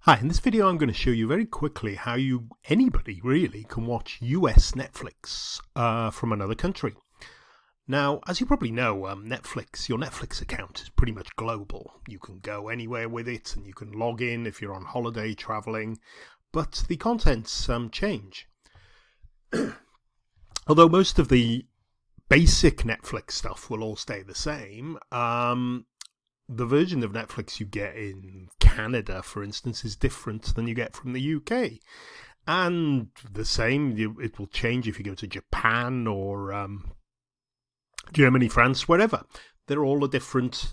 Hi, in this video I'm going to show you very quickly how anybody really can watch US Netflix from another country. Now, as you probably know, your Netflix account is pretty much global. You can go anywhere with it and you can log in if you're on holiday, traveling, but the contents change. Although most of the basic Netflix stuff will all stay the same, the version of Netflix you get in Canada, for instance, is different than you get from the UK. And the same, it will change if you go to Japan or Germany, France, wherever. They're all a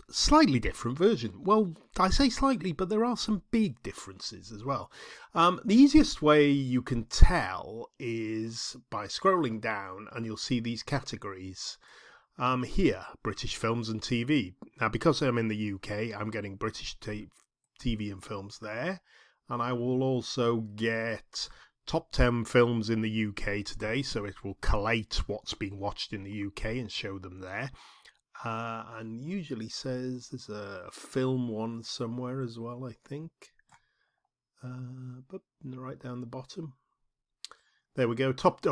slightly different version. Well, I say slightly, but there are some big differences as well. The easiest way you can tell is by scrolling down and you'll see these categories. Here, British films and TV. Now, because I'm in the UK, I'm getting British TV and films there. And I will also get top 10 films in the UK today. So it will collate what's being watched in the UK and show them there. And usually says there's a film one somewhere as well, I think. But right down the bottom. There we go. Top 10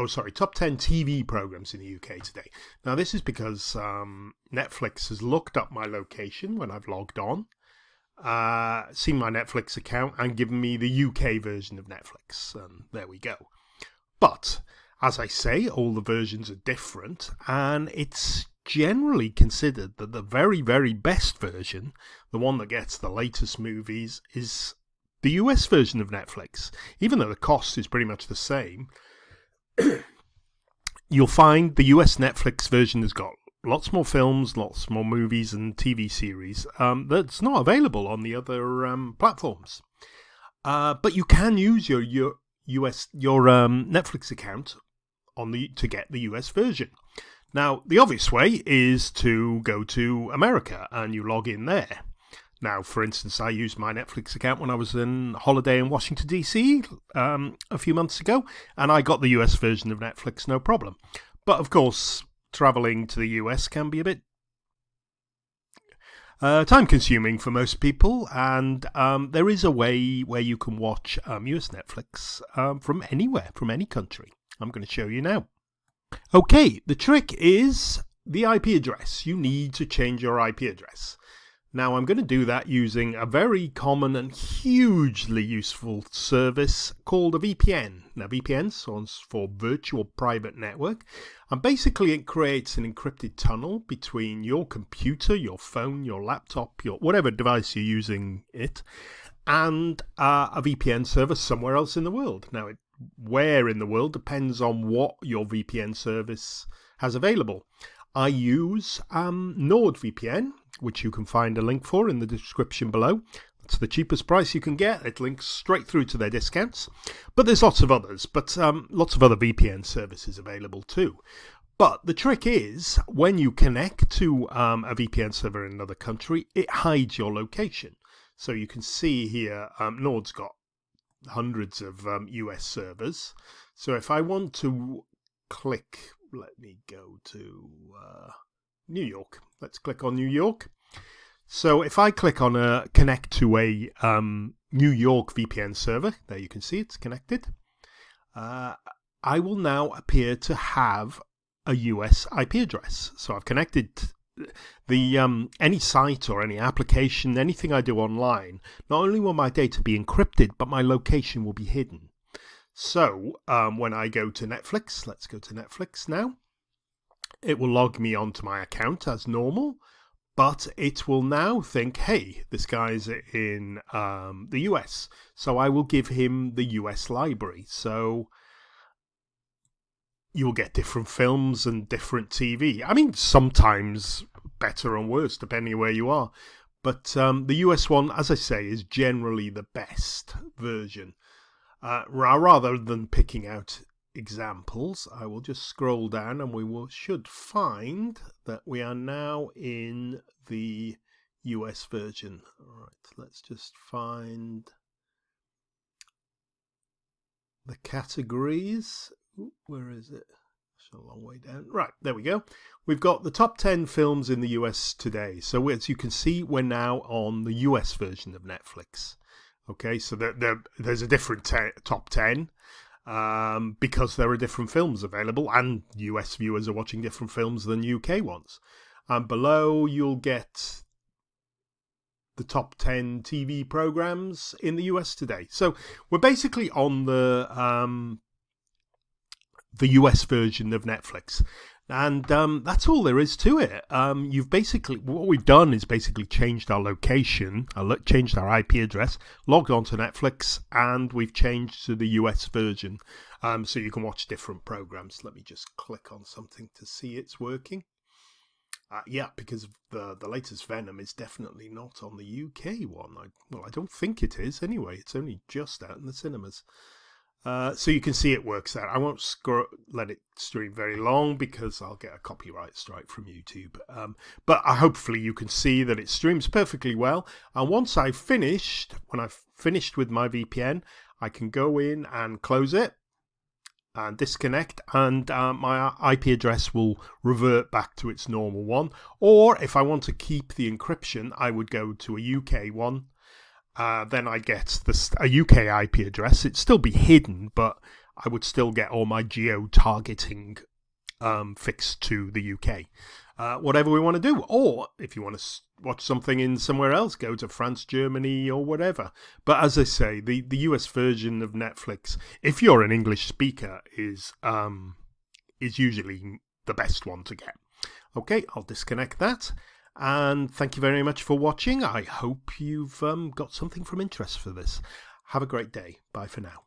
TV programs in the UK today. Now, this is because Netflix has looked up my location when I've logged on, seen my Netflix account, and given me the UK version of Netflix. And there we go. But, as I say, all the versions are different, and it's generally considered that the very, very best version, the one that gets the latest movies, is the US version of Netflix. Even though the cost is pretty much the same, you'll find the US Netflix version has got lots more films, lots more movies and TV series that's not available on the other platforms. But you can use your Netflix account to get the US version. Now, the obvious way is to go to America and you log in there. Now, for instance, I used my Netflix account when I was on holiday in Washington, D.C. A few months ago, and I got the US version of Netflix, no problem. But, of course, traveling to the US can be a bit time-consuming for most people, and there is a way where you can watch US Netflix from anywhere, from any country. I'm going to show you now. Okay, the trick is the IP address. You need to change your IP address. Now, I'm going to do that using a very common and hugely useful service called a VPN. Now, VPN stands for Virtual Private Network, and basically it creates an encrypted tunnel between your computer, your phone, your laptop, your whatever device you're using it, and a VPN server somewhere else in the world. Now, where in the world depends on what your VPN service has available. I use NordVPN, which you can find a link for in the description below. It's the cheapest price you can get. It links straight through to their discounts. But there's lots of others, lots of other VPN services available too. But the trick is, when you connect to a VPN server in another country, it hides your location. So you can see here, Nord's got hundreds of US servers. So if I want to click, let me go to New York. Let's click on New York. So if I click on connect to a New York VPN server, there you can see it's connected. I will now appear to have a US IP address. So I've connected the any site or any application, anything I do online. Not only will my data be encrypted, but my location will be hidden. So when I go to Netflix, let's go to Netflix now. It will log me onto my account as normal, but it will now think, hey, this guy's in the US. So I will give him the US library. So you'll get different films and different TV. I mean, sometimes better and worse, depending on where you are. But the US one, as I say, is generally the best version. Rather than picking out examples, I will just scroll down and should find that we are now in the US version. All right, let's just find the categories. Ooh, where is it? It's a long way down. Right, there we go. We've got the top 10 films in the US today. So as you can see, we're now on the US version of Netflix. Okay, so there's a different top 10 because there are different films available, and US viewers are watching different films than UK ones. And below you'll get the top 10 TV programs in the US today. So we're basically on the US version of Netflix. And that's all there is to it. What we've done is basically changed our location, changed our IP address, logged onto Netflix, and we've changed to the US version, so you can watch different programs. Let me just click on something to see it's working. Yeah, because the latest Venom is definitely not on the UK one. I don't think it is anyway. It's only just out in the cinemas. So you can see it works out. I won't let it stream very long because I'll get a copyright strike from YouTube. But hopefully you can see that it streams perfectly well. And once when I've finished with my VPN, I can go in and close it and disconnect, and my IP address will revert back to its normal one. Or if I want to keep the encryption, I would go to a UK one. Then I get a UK IP address. It'd still be hidden, but I would still get all my geo-targeting fixed to the UK. Whatever we want to do. Or if you want to watch something in somewhere else, go to France, Germany, or whatever. But as I say, the US version of Netflix, if you're an English speaker, is usually the best one to get. Okay, I'll disconnect that. And thank you very much for watching. I hope you've got something from interest for this. Have a great day. Bye for now.